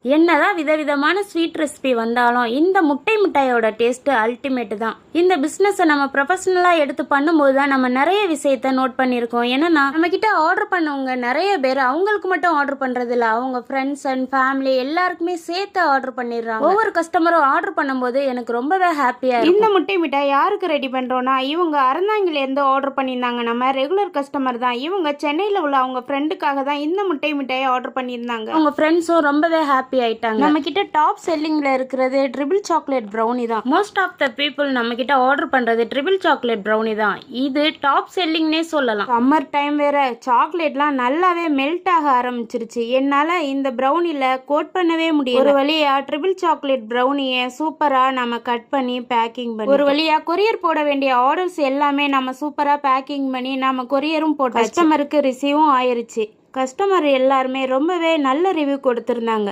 என்னதான் விதவிதமான sweet recipe வந்தாலும் இந்த முட்டை மிட்டாயோட டேஸ்ட் அல்டிமேட் தான். இந்த பிசினஸை நம்ம ப்ரொஃபஷனலா எடுத்து பண்ணும்போது தான் நம்ம நிறைய விஷயத்த நோட் பண்ணியிருக்கோம். என்னன்னா நம்ம கிட்ட ஆர்டர் பண்ணவங்க நிறைய பேர் அவங்களுக்கு மட்டும் ஆர்டர் பண்றது இல்ல, அவங்க ஃப்ரெண்ட்ஸ் அண்ட் ஃபேமிலி எல்லாருக்குமே சேர்த்து ஆர்டர் பண்ணிடுறாங்க. ஒவ்வொரு கஸ்டமரும் ஆர்டர் பண்ணும்போது எனக்கு ரொம்பவே ஹாப்பியா இருக்கும். இந்த முட்டை மிட்டாய் யாருக்கு ரெடி பண்றோம்னா இவங்க அறந்தாங்கில இருந்து ஆர்டர் பண்ணியிருந்தாங்க. நம்ம ரெகுலர் கஸ்டமர் தான். இவங்க சென்னையில உள்ள அவங்க ஃப்ரெண்டுக்காக தான் இந்த முட்டை மிட்டாயை ஆர்டர் பண்ணியிருந்தாங்க. அவங்க ஃப்ரெண்ட்ஸும் ரொம்பவே ஹாப்பி ஆயிட்டாங்க. நம்ம கிட்ட டாப் செல்லிங்ல இருக்கிறது ட்ரிபிள் சாக்லேட் ப்ரௌனி தான். மோஸ்ட் ஆஃப் த பீப்புள் நம்ம கிட்ட ஆர்டர் பண்றது ட்ரிபிள் சாக்லேட் ப்ரௌனி தான். இது டாப் செல்லிங்னே சொல்லலாம். சம்மர் டைம் வேற, சாக்லேட்லாம் நல்லாவே மெல்ட் ஆக ஆரம்பிச்சிருச்சு. என்னால இந்த ப்ரௌனில கோட் பண்ணவே முடியும். ஒரு வழியா ட்ரிபிள் சாக்லேட் ப்ரௌனியை சூப்பரா நம்ம கட் பண்ணி பேக்கிங் பண்ணி ஒரு வழியா கொரியர் போட வேண்டிய ஆர்டர்ஸ் எல்லாமே நம்ம சூப்பரா பேக்கிங் பண்ணி நம்ம கொரியரும் போட்டோம். கஸ்டமருக்கு ரிசீவும் ஆயிருச்சு. கஸ்டமர் எல்லாருமே ரொம்பவே நல்ல ரிவ்யூ கொடுத்திருந்தாங்க.